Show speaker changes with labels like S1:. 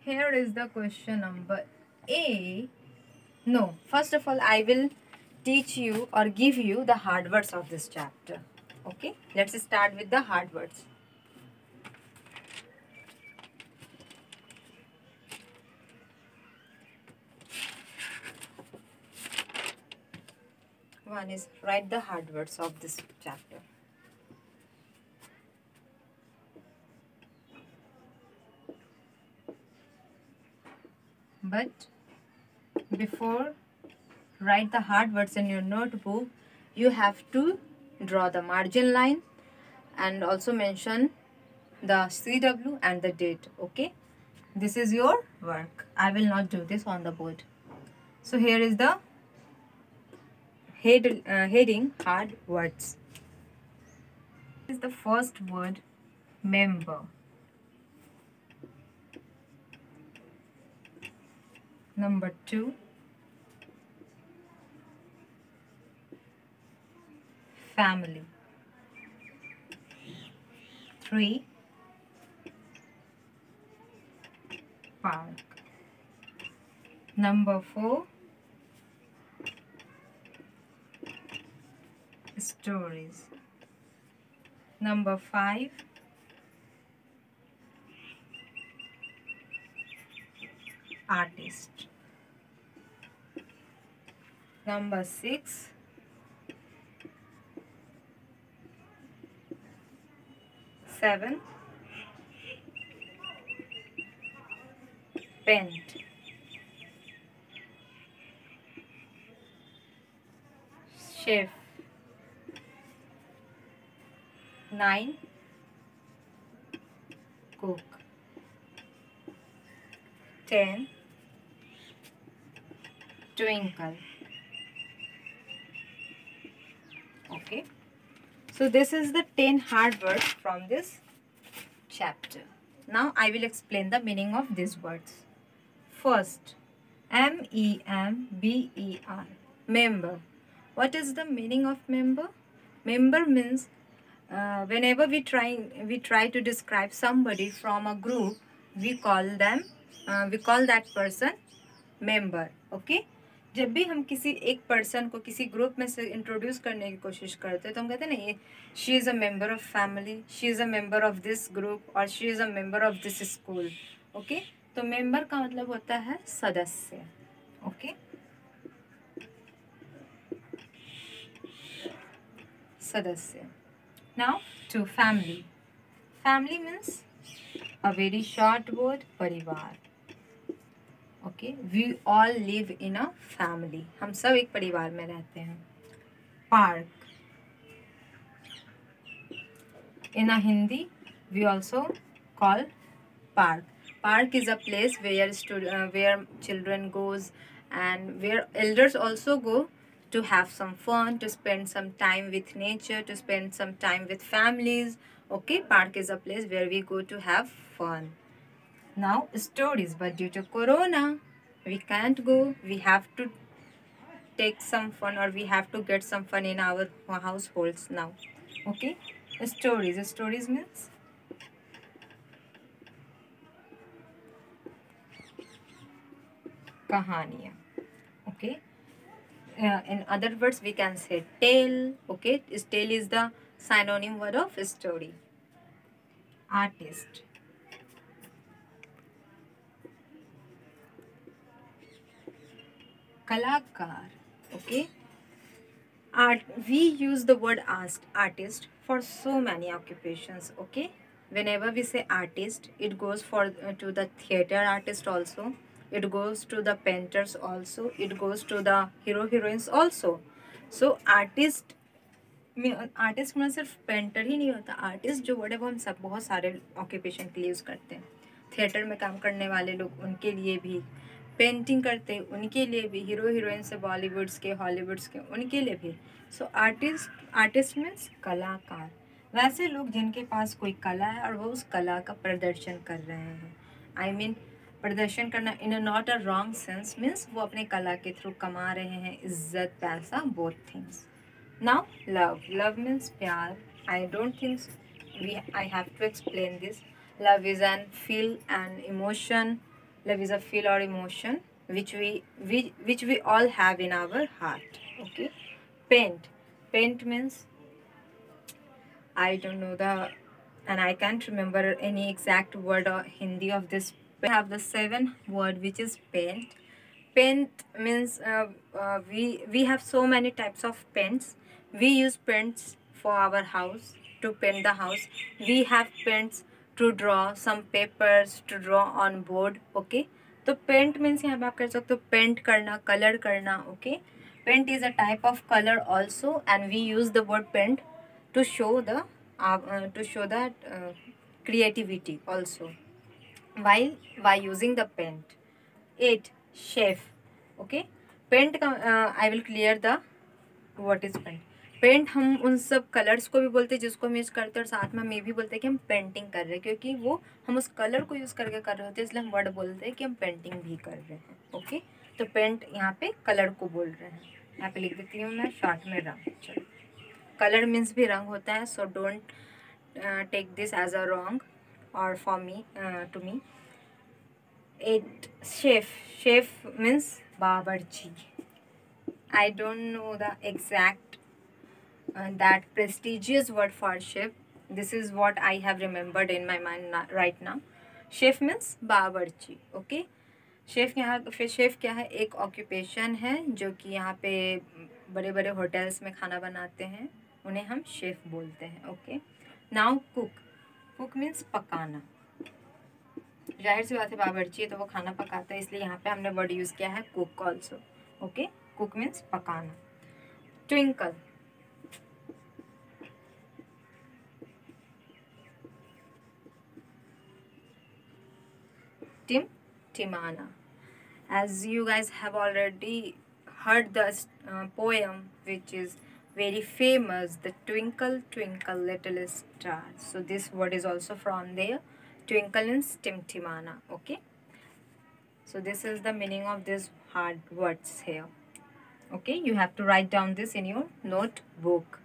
S1: here is the question number A. No, first of all, I will teach you or give you the hard words of this chapter. Okay, let's start with the hard words. One is write the hard words of this chapter. But before write the hard words in your notebook, you have to draw the margin line and also mention the CW and the date. Okay, this is your work. I will not do this on the board. So here is the heading hard words. This is the first word, member. Number 2, family. 3, park. Number 4, stories. Number 5, artist. Number 6, seven, paint. Chef. 9, cook. 10, twinkle. Okay, so this is the 10 hard words from this chapter. Now I will explain the meaning of these words. First, member, member. What is the meaning of member? Member means whenever we try to describe somebody from a group, we call that person member. Okay, जब भी हम किसी एक person को किसी group में से introduce करने की कोशिश करते हैं तो हम कहते हैं ना, ये she is a member of family, she is a member of this group और she is a member of this school. Okay, तो मेंबर का मतलब होता है सदस्य. ओके, सदस्य. Now two family. Family means a very short word, परिवार. Okay, we all live in a family. हम सब एक परिवार में रहते हैं. Park. In a Hindi we also call park. Park is a place where children goes and where elders also go to have some fun, to spend some time with nature, to spend some time with families. Okay, park is a place where we go to have fun. Now stories, but due to corona we can't go. We have to take some fun, or we have to get some fun in our households now. Okay, stories means कहानियाँ. Okay, in other words we can say tale. Okay, tale is the synonym word of story. Artist. कलाकार. Okay, we use the word artist for so many occupations. Okay, whenever we say artist, it goes to the theater artist also, it goes to the painters also, it goes to the heroines also. So artist में सिर्फ painter ही नहीं होता. Artist जो word है वो हम सब बहुत सारे ऑक्यूपेशन के लिए यूज़ करते हैं. थिएटर में काम करने वाले लोग, उनके लिए भी. पेंटिंग करते हैं उनके लिए भी. हीरो हीरोइन से बॉलीवुड्स के, हॉलीवुड्स के, उनके लिए भी. सो आर्टिस्ट मीन्स कलाकार. वैसे लोग जिनके पास कोई कला है और वो उस कला का प्रदर्शन कर रहे हैं. आई मीन प्रदर्शन करना in a not a wrong sense, means वो अपने कला के थ्रू कमा रहे हैं इज्जत, पैसा, both things. Now love means प्यार. I don't think I have to explain this. Love is an feel and emotion Love is a feel or emotion which we all have in our heart. Okay. Paint. Paint means I don't know the, and I can't remember any exact word or Hindi of this. We have the 7 word which is paint. Paint means we have so many types of paints. We use paints for our house to paint the house. We have paints to draw some papers, to draw on board. Okay, तो paint means यहाँ पे आप कर सकते हो paint करना, color करना. Okay, paint is a type of color also, and we use the word paint to show the that creativity also while by using the paint. 8. Chef. Okay, paint का I will clear the what is paint. Paint हम उन सब colours को भी बोलते हैं जिसको हम यूज़ करते हैं, और साथ में हम ये भी बोलते हैं कि हम पेंटिंग कर रहे हैं, क्योंकि वो हम उस कलर को यूज़ करके कर रहे होते हैं, इसलिए हम वर्ड बोलते हैं कि हम पेंटिंग भी कर रहे हैं. ओके, तो पेंट यहाँ पे कलर को बोल रहे हैं. यहाँ पे लिख देती हूँ मैं शॉर्ट में रंग. चलो, कलर मीन्स भी रंग होता है, so don't take this as a wrong और for me to me. 8. Chef. Chef means bawarchi. I don't know the exact that prestigious word for chef. This is what I have remembered in my mind right now. Chef means bawarchi. Okay. Chef यहाँ chef क्या है? एक occupation है जो कि यहाँ पे बड़े बड़े होटल्स में खाना बनाते हैं, उन्हें हम शेफ़ बोलते हैं. Okay. Now cook. Cook means पकाना. जाहिर सी बात है, बावर्ची है तो वो खाना पकाता है, इसलिए यहाँ पे हमने वर्ड यूज़ किया है cook also. Okay, cook means पकाना. Twinkle. Timana. As you guys have already heard the poem which is very famous, the Twinkle Twinkle Little Star. So this word is also from there. Twinkle means Timtimana. Okay, so this is the meaning of these hard words here. Okay, you have to write down this in your notebook.